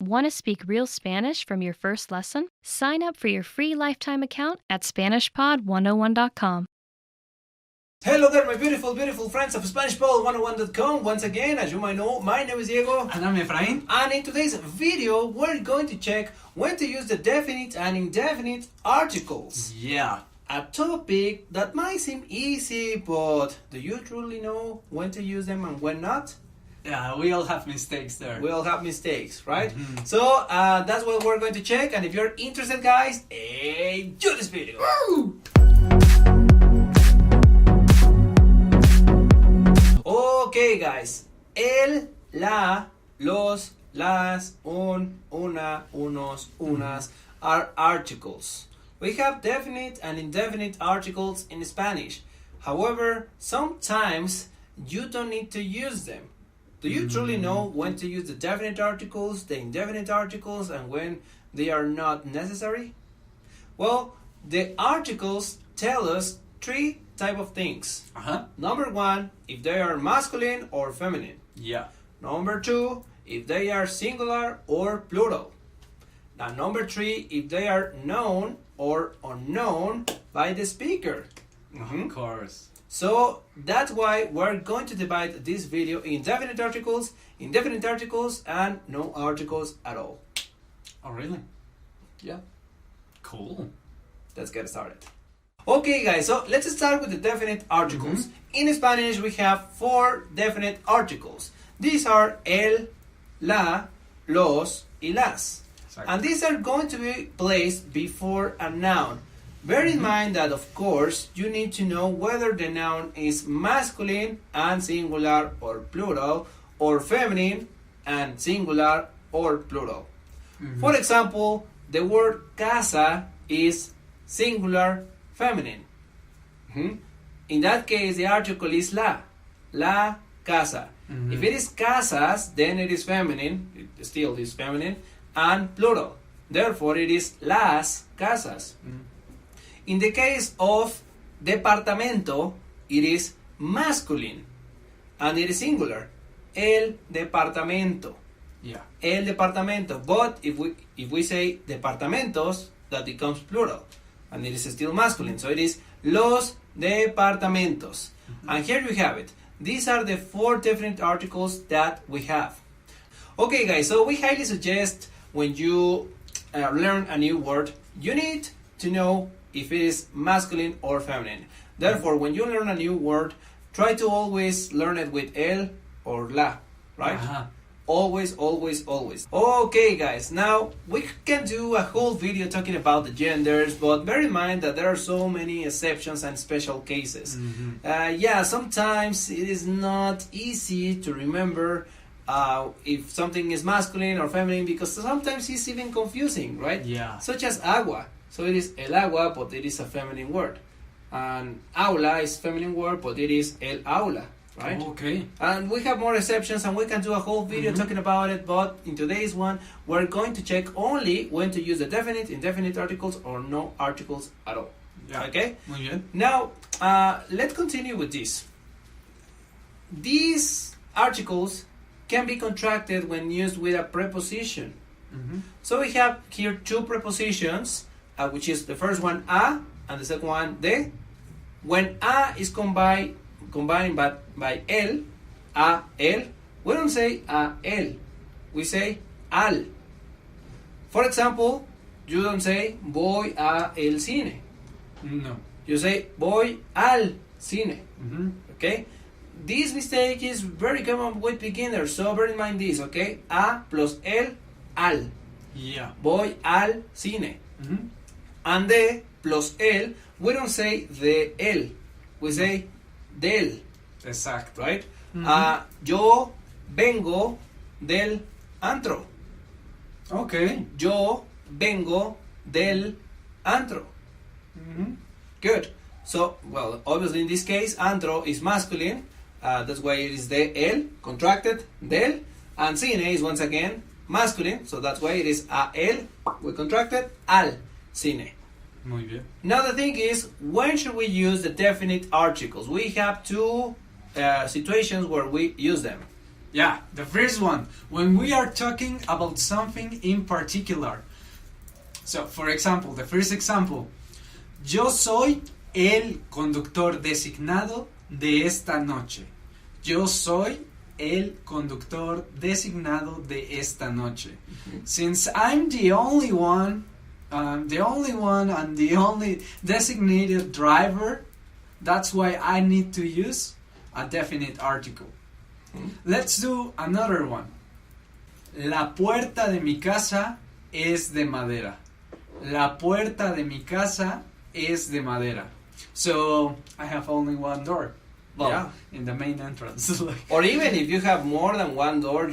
Want to speak real Spanish from your first lesson? Sign up for your free lifetime account at SpanishPod101.com. Hello there, my beautiful, beautiful friends of SpanishPod101.com. Once again, as you might know, my name is Diego. And I'm Efrain. And in today's video, we're going to check when to use the definite and indefinite articles. Yeah. A topic that might seem easy, but do you truly know when to use them and when not? Yeah, we all have mistakes there. We all have mistakes, right? So that's what we're going to check. And if you're interested, guys, enjoy this video. Woo! Okay, guys. El, la, los, las, un, una, unos, unas are articles. We have definite and indefinite articles in Spanish. However, sometimes you don't need to use them. Do you truly know when to use the definite articles, the indefinite articles, and when they are not necessary? Well, the articles tell us three types of things. Number one, if they are masculine or feminine. Yeah. Number two, if they are singular or plural. Now, number three, if they are known or unknown by the speaker. Of course. So that's why we're going to divide this video in definite articles, indefinite articles, and no articles at all. Oh, really? Yeah. Cool. Let's get started. Okay, guys, so let's start with the definite articles. In Spanish, we have four definite articles. These are el, la, los, y las. Exactly. And these are going to be placed before a noun. Bear in mind that, of course, you need to know whether the noun is masculine and singular or plural, or feminine and singular or plural. For example, the word casa is singular feminine. In that case, the article is la casa. If it is casas, then it is feminine, it still is feminine, and plural. Therefore, it is las casas. In the case of departamento, it is masculine and it is singular. El departamento. Yeah. El departamento. But if we say departamentos, that becomes plural and it is still masculine. So it is los departamentos. And here you have it. These are the four different articles that we have. Okay, guys, so we highly suggest when you learn a new word, you need to know if it is masculine or feminine. Therefore, when you learn a new word, try to always learn it with el or la, right? Always, always, always. Okay, guys, now we can do a whole video talking about the genders, but bear in mind that there are so many exceptions and special cases. Yeah, sometimes it is not easy to remember if something is masculine or feminine, because sometimes it's even confusing, right? Yeah. Such as agua. So it is el agua, but it is a feminine word. And aula is feminine word, but it is el aula, right? Okay. And we have more exceptions, and we can do a whole video talking about it, but in today's one, we're going to check only when to use the definite, indefinite articles, or no articles at all. Yeah. Okay? Muy bien. Now, let's continue with this. These articles can be contracted when used with a preposition. So we have here two prepositions, which is the first one a and the second one de. When a is combined by el, we don't say a el, we say al. For example, you don't say voy a el cine. No. You say voy al cine. Okay? This mistake is very common with beginners, so bear in mind this, okay? A plus el, al. Yeah. Voy al cine. And de plus el, we don't say de el, we say del. Exacto. Right? Yo vengo del antro. Okay. Yo vengo del antro. Good. So, well, obviously in this case, antro is masculine. That's why it is de el, contracted, del. And cine is once again masculine. So that's why it is a el, we contracted, al cine. Muy bien. Now the thing is, when should we use the definite articles? We have two situations where we use them. Yeah, the first one. When we are talking about something in particular. So, for example, the first example. Yo soy el conductor designado de esta noche. Yo soy el conductor designado de esta noche. Since I'm the only one and the only designated driver, that's why I need to use a definite article. Let's do another one. La puerta de mi casa es de madera. La puerta de mi casa es de madera. So I have only one door. Well, Yeah. in the main entrance. Or even if you have more than one door,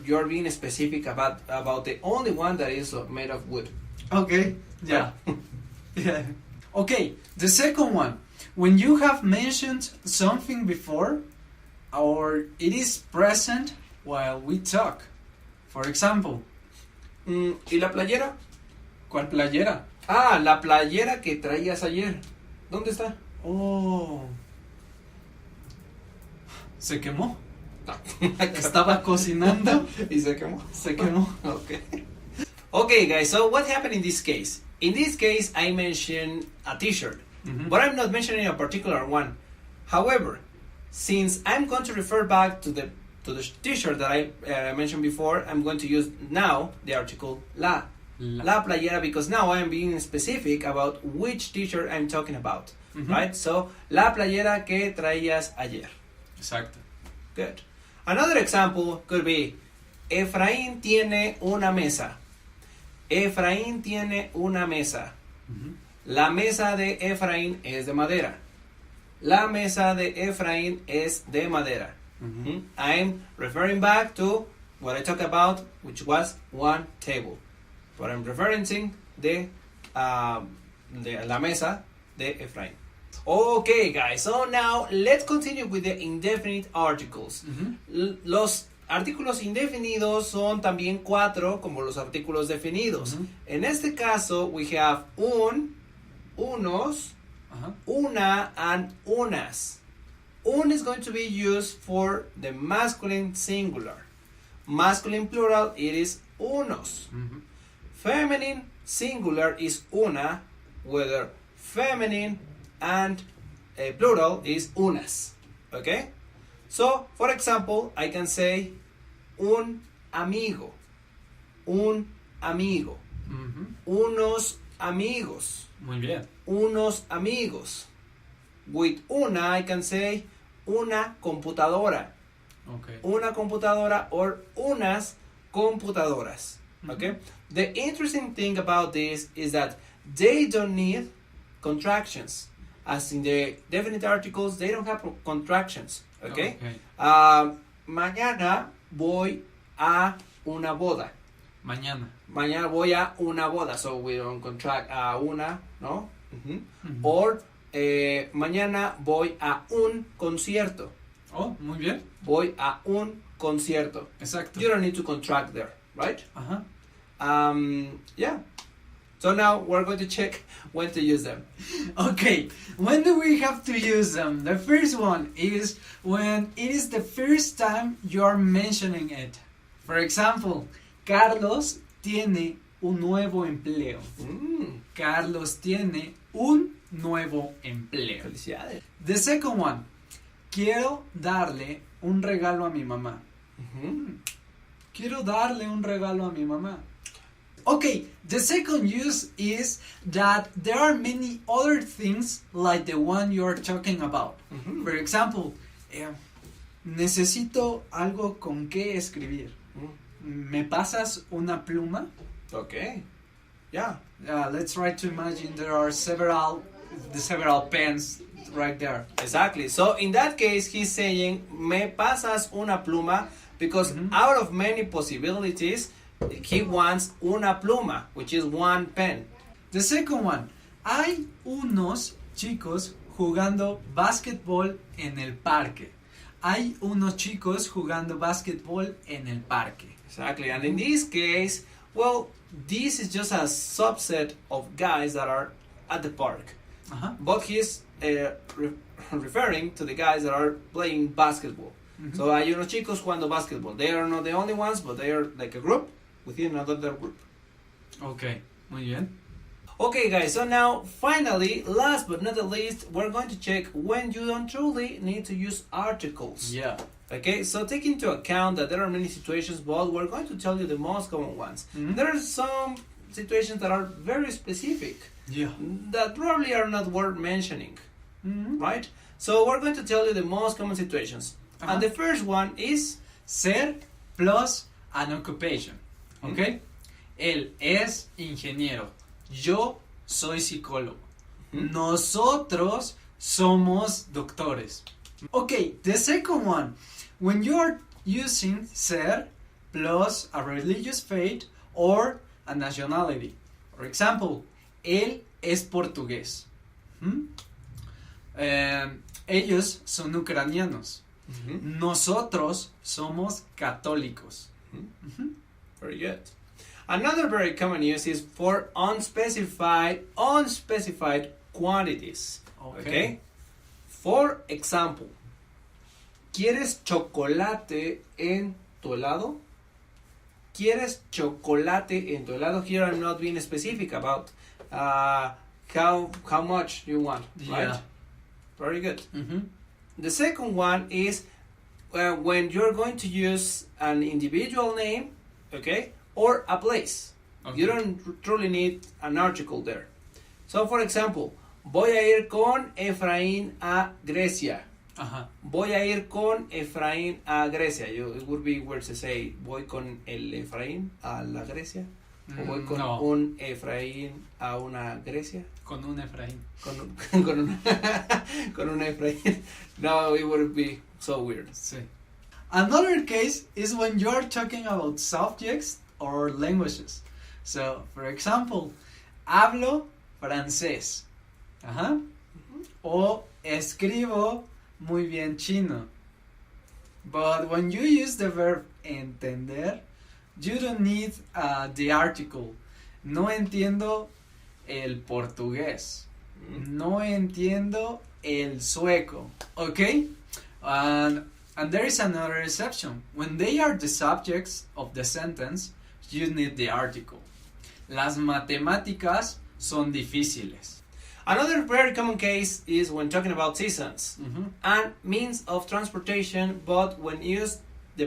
you're being specific about the only one that is made of wood. Okay. Yeah. Yeah. Okay. The second one. When you have mentioned something before, or it is present while we talk. For example, ¿Y la playera? ¿cuál playera? Ah, la playera que traías ayer. ¿Dónde está? Oh. ¿Se quemó? No. Estaba cocinando. ¿Y se quemó? Se quemó. Okay. Okay, guys, so what happened in this case? In this case, I mentioned a t-shirt, but I'm not mentioning a particular one. However, since I'm going to refer back to the t-shirt that I mentioned before, I'm going to use now the article la. La playera, because now I am being specific about which t-shirt I'm talking about, right? So, la playera que traías ayer. Exacto. Good. Another example could be, Efraín tiene una mesa. Efraín tiene una mesa. La mesa de Efraín es de madera. La mesa de Efraín es de madera. I'm referring back to what I talked about, which was one table. But I'm referencing de la mesa de Efraín. Okay, guys, so now let's continue with the indefinite articles. Los artículos indefinidos son también 4 como los artículos definidos. En este caso, we have un, unos, una, and unas. Un is going to be used for the masculine singular. Masculine plural, it is unos. Feminine singular is una, whether feminine and plural is unas. Okay? So, for example, I can say un amigo. Un amigo. Unos amigos. Muy bien. Unos amigos. With una, I can say una computadora. Okay. Una computadora or unas computadoras. Okay? The interesting thing about this is that they don't need contractions. As in the definite articles, they don't have contractions. Okay? Mañana voy a una boda. Mañana. Mañana voy a una boda. So we don't contract una, no? Or mañana voy a un concierto. Oh, muy bien. Voy a un concierto. Exacto. You don't need to contract there, right? Yeah. So now we're going to check when to use them. Okay, when do we have to use them? The first one is when it is the first time you're mentioning it. For example, Carlos tiene un nuevo empleo. Carlos tiene un nuevo empleo. Felicidades. The second one, quiero darle un regalo a mi mamá. Quiero darle un regalo a mi mamá. Okay, the second use is that there are many other things like the one you're talking about. For example, necesito algo con qué escribir. ¿Me pasas una pluma? Okay. Yeah. Let's try to imagine there are several pens right there. Exactly. So in that case, he's saying, me pasas una pluma, because out of many possibilities, he wants una pluma, which is one pen. The second one, hay unos chicos jugando básquetbol en el parque. Hay unos chicos jugando básquetbol en el parque. Exactly. And in this case, well, this is just a subset of guys that are at the park. But he's referring to the guys that are playing basketball. So hay unos chicos jugando basketball. They are not the only ones, but they are like a group within another group. Okay, muy bien. Okay guys, so now finally, last but not the least, we're going to check when you don't truly need to use articles. Yeah. Okay, so take into account that there are many situations, but we're going to tell you the most common ones. There are some situations that are very specific, Yeah. that probably are not worth mentioning, right? So we're going to tell you the most common situations. And the first one is ser plus an occupation. Okay? Él es ingeniero. Yo soy psicólogo. Nosotros somos doctores. Okay, the second one. When you are using ser plus a religious faith or a nationality. For example, él es portugués. Ellos son ucranianos. Nosotros somos católicos. very good. Another very common use is for unspecified quantities. Okay. For example, ¿quieres chocolate en tu helado? ¿Quieres chocolate en tu helado? Here I'm not being specific about how much you want, right? Yeah. Very good. The second one is when you're going to use an individual name, okay, or a place. Okay. You don't truly need an article there. So, for example, voy a ir con Efraín a Grecia. Voy a ir con Efraín a Grecia. It would be weird to say voy con el Efraín a la Grecia. O voy con un Efraín a una Grecia. Con un Efraín. Con un Efraín. No, it would be so weird. Sí. Another case is when you are talking about subjects or languages. So, for example, hablo francés. O escribo muy bien chino. But when you use the verb entender, you don't need the article. No entiendo el portugués. No entiendo el sueco. Okay? And there is another exception. When they are the subjects of the sentence, you need the article. Las matemáticas son difíciles. Another very common case is when talking about seasons and means of transportation, but when you use the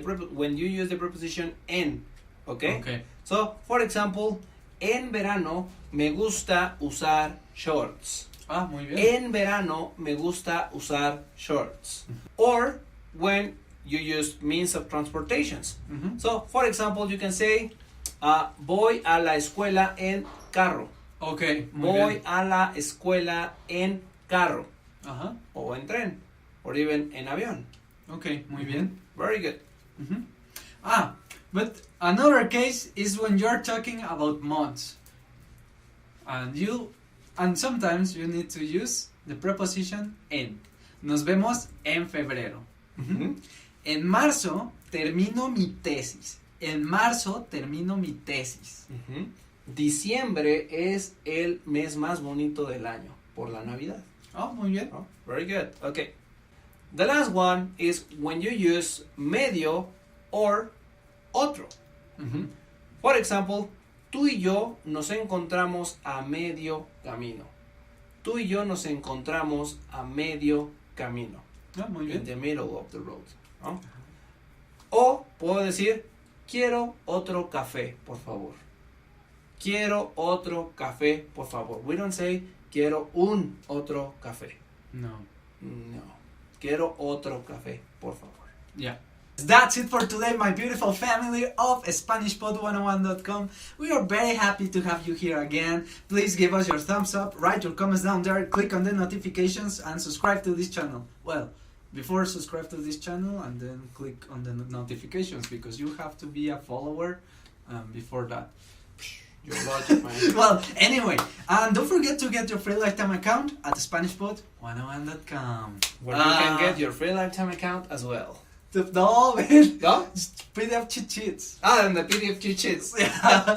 preposition en. Okay? So, for example, en verano me gusta usar shorts. Muy bien. En verano me gusta usar shorts. Or when you use means of transportations. So, for example, you can say, voy a la escuela en carro. Okay. Voy a la escuela en carro. O en tren. Or even en avión. Okay, muy bien. Very good. But another case is when you're talking about months. And sometimes you need to use the preposition en. Nos vemos en febrero. En marzo termino mi tesis. En marzo termino mi tesis. Diciembre es el mes más bonito del año por la Navidad. Muy bien. Very good. Okay. The last one is when you use medio or otro. For example, tú y yo nos encontramos a medio camino. Tú y yo nos encontramos a medio camino. Muy bien. In the middle of the road. ¿No? O puedo decir, quiero otro café, por favor. Quiero otro café, por favor. We don't say, quiero un otro café. No. Quiero otro café, por favor. Yeah. That's it for today, my beautiful family of SpanishPod101.com. We are very happy to have you here again. Please give us your thumbs up, write your comments down there, click on the notifications, and subscribe to this channel. Well, before subscribe to this channel and then click on the notifications, because you have to be a follower before that. Your logic, man. Well, anyway, and don't forget to get your free lifetime account at SpanishPod101.com. Where you can get your free lifetime account as well. No, man. ¿No? PDF cheat sheets. And the PDF cheat sheets.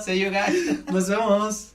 See you guys. Nos vemos.